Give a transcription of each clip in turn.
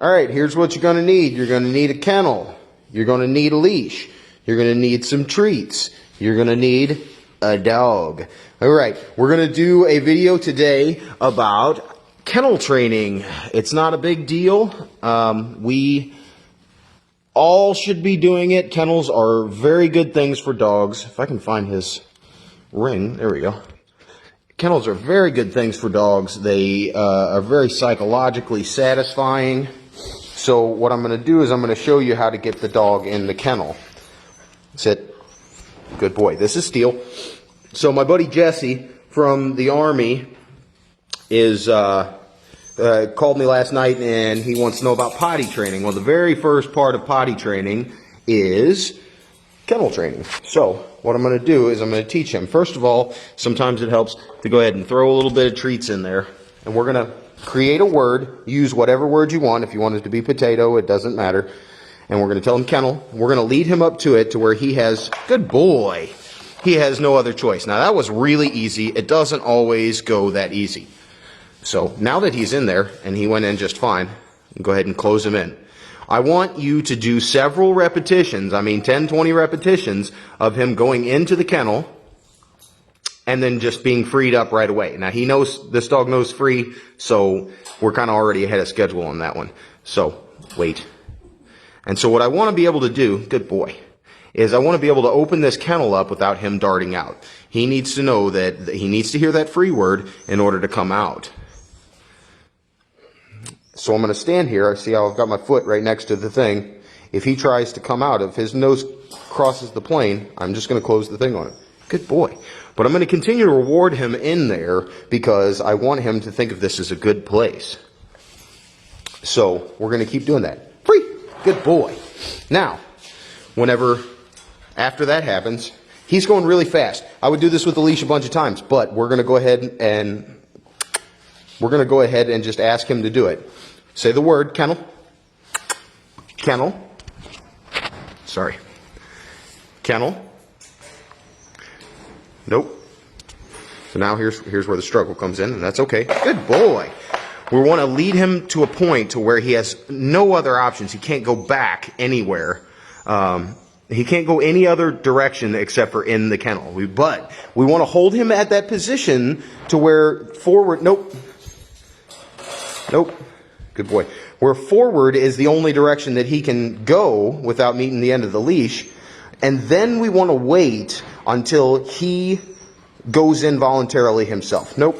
All right, here's what you're going to need. You're going to need a kennel. You're going to need a leash. You're going to need some treats. You're going to need a dog. All right, we're going to do a video today about kennel training. It's not a big deal. We all should be doing it. Kennels are very good things for dogs. If I can find his ring, there we go. Kennels are very good things for dogs. They are very psychologically satisfying. So what I'm going to do is I'm going to show you how to get the dog in the kennel. Sit. Good boy. This is Steel. So my buddy Jesse from the Army is called me last night and he wants to know about potty training. Well, the very first part of potty training is kennel training. So what I'm going to do is I'm going to teach him. First of all, sometimes it helps to go ahead and throw a little bit of treats in there. And we're going to create a word. Use whatever word you want. If you want it to be potato, it doesn't matter. And we're going to tell him kennel. We're going to lead him up to it to where he has, good boy, he has no other choice. Now that was really easy. It doesn't always go that easy. So now that he's in there, and he went in just fine, go ahead and close him in. I want you to do several repetitions, 10, 20 repetitions of him going into the kennel and then just being freed up right away. Now he knows, this dog knows free, so we're kind of already ahead of schedule on that one. So, wait. And so what I want to be able to do, good boy, is I want to be able to open this kennel up without him darting out. He needs to know that he needs to hear that free word in order to come out. So I'm going to stand here. I see how I've got my foot right next to the thing. If he tries to come out, if his nose crosses the plane, I'm just going to close the thing on him. Good boy. But I'm going to continue to reward him in there because I want him to think of this as a good place. So we're going to keep doing that. Free. Good boy. Now, after that happens, he's going really fast. I would do this with the leash a bunch of times, but we're going to go ahead and just ask him to do it. Say the word, kennel. Kennel. Sorry. Kennel. Nope. So now here's where the struggle comes in, and that's okay. Good boy. We want to lead him to a point to where he has no other options. He can't go back anywhere. He can't go any other direction except for in the kennel. But we want to hold him at that position to where forward, nope. Nope. Good boy. Where forward is the only direction that he can go without meeting the end of the leash. And then we want to wait until he goes in voluntarily himself. Nope.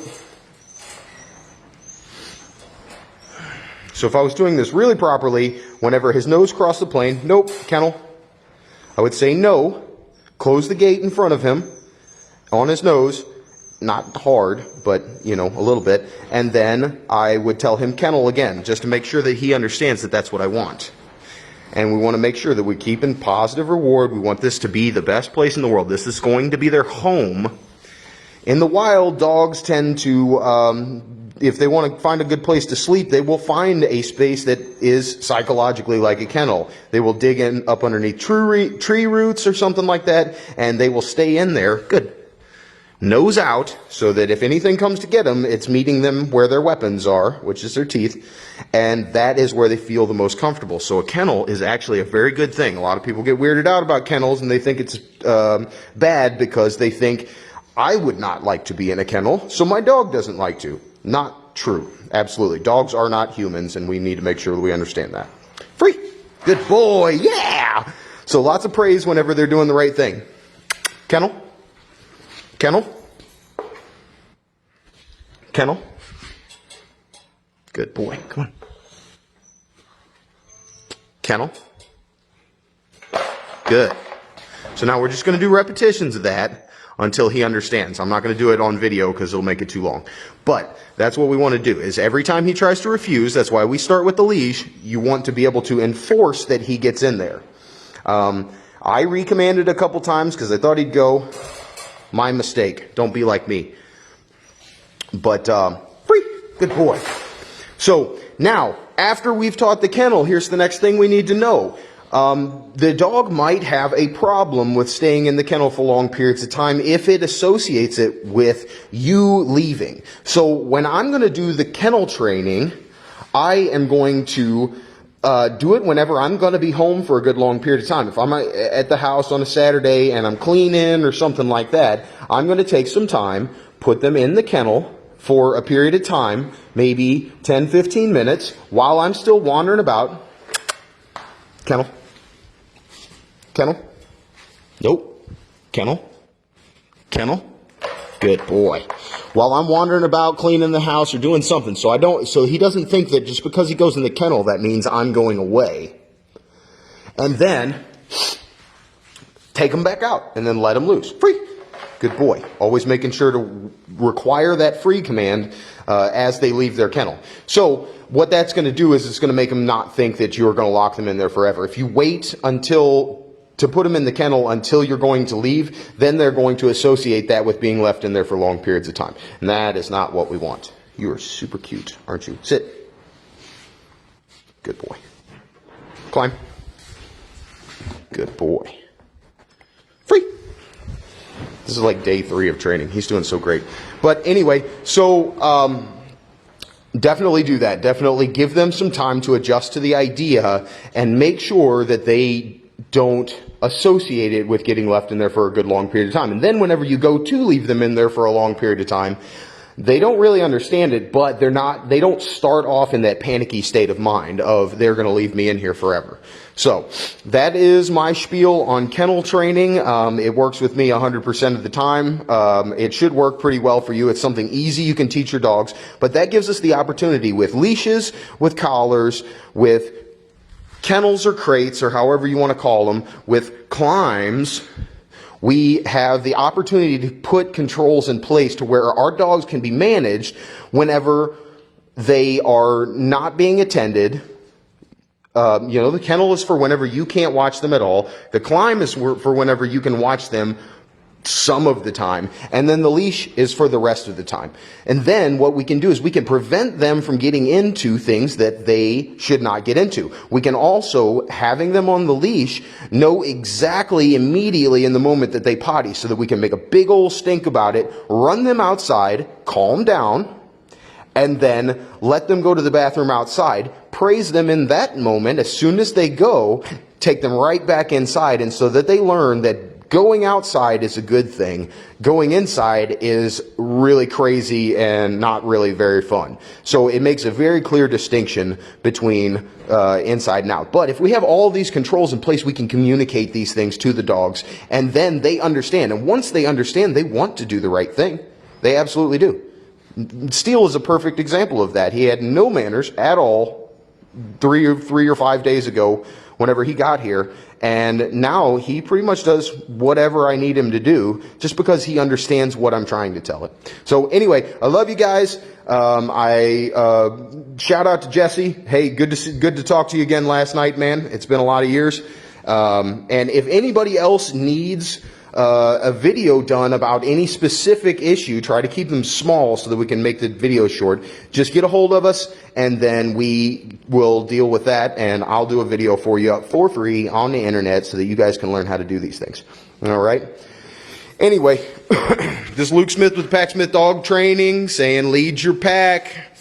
So if I was doing this really properly, whenever his nose crossed the plane, nope, kennel. I would say no, close the gate in front of him on his nose, not hard, but, a little bit, and then I would tell him kennel again, just to make sure that he understands that that's what I want. And we want to make sure that we keep in positive reward. We want this to be the best place in the world. This is going to be their home. In the wild, dogs tend to, if they want to find a good place to sleep, they will find a space that is psychologically like a kennel. They will dig in up underneath tree roots or something like that, and they will stay in there. Good. Nose out, so that if anything comes to get them, it's meeting them where their weapons are, which is their teeth, and that is where they feel the most comfortable. So a kennel is actually a very good thing. A lot of people get weirded out about kennels, and they think it's bad because they think, I would not like to be in a kennel, so my dog doesn't like to. Not true. Absolutely. Dogs are not humans, and we need to make sure that we understand that. Free. Good boy. Yeah! So lots of praise whenever they're doing the right thing. Kennel. Kennel. Kennel. Good boy. Come on. Kennel. Good. So now we're just going to do repetitions of that until he understands. I'm not going to do it on video because it'll make it too long. But that's what we want to do, is every time he tries to refuse, that's why we start with the leash, you want to be able to enforce that he gets in there. I recommanded a couple times because I thought he'd go. My mistake. Don't be like me. But, free. Good boy. So, now, after we've taught the kennel, here's the next thing we need to know. The dog might have a problem with staying in the kennel for long periods of time if it associates it with you leaving. So when I'm going to do the kennel training, I am going to do it whenever I'm going to be home for a good long period of time. If I'm at the house on a Saturday and I'm cleaning or something like that, I'm going to take some time, put them in the kennel for a period of time, maybe 10, 15 minutes, while I'm still wandering about. Kennel. Kennel. Nope. Kennel. Kennel. Good boy. While I'm wandering about cleaning the house or doing something, so he doesn't think that just because he goes in the kennel, that means I'm going away. And then take him back out and then let him loose. Free. Good boy. Always making sure to require that free command as they leave their kennel. So what that's going to do is it's going to make them not think that you're going to lock them in there forever. If you wait to put them in the kennel until you're going to leave, then they're going to associate that with being left in there for long periods of time. And that is not what we want. You are super cute, aren't you? Sit. Good boy. Climb. Good boy. Free. This is like day 3 of training. He's doing so great. But anyway, so definitely do that. Definitely give them some time to adjust to the idea and make sure that they don't associate it with getting left in there for a good long period of time. And then whenever you go to leave them in there for a long period of time, they don't really understand it, but they don't start off in that panicky state of mind of they're going to leave me in here forever. So that is my spiel on kennel training. It works with me 100% of the time. It should work pretty well for you. It's something easy you can teach your dogs, but that gives us the opportunity with leashes, with collars, with kennels or crates, or however you want to call them, with climbs. We have the opportunity to put controls in place to where our dogs can be managed whenever they are not being attended. The kennel is for whenever you can't watch them at all. The climb is for whenever you can watch them some of the time, and then the leash is for the rest of the time. And then what we can do is we can prevent them from getting into things that they should not get into. We can also, having them on the leash, know exactly immediately in the moment that they potty, so that we can make a big old stink about it, run them outside, calm down, and then let them go to the bathroom outside, praise them in that moment. As soon as they go, take them right back inside, and so that they learn that going outside is a good thing. Going inside is really crazy and not really very fun. So it makes a very clear distinction between inside and out. But if we have all these controls in place, we can communicate these things to the dogs, and then they understand. And once they understand, they want to do the right thing. They absolutely do. Steele is a perfect example of that. He had no manners at all 3 or 5 days ago whenever he got here, and now he pretty much does whatever I need him to do just because he understands what I'm trying to tell it. So anyway, I love you guys. I shout out to Jesse. Hey, good to talk to you again last night, man. It's been a lot of years. And if anybody else needs a video done about any specific issue, try to keep them small so that we can make the video short. Just get a hold of us, and then we will deal with that, and I'll do a video for you for free on the internet so that you guys can learn how to do these things. All right? Anyway, this is Luke Smith with PackSmith Dog Training saying lead your pack.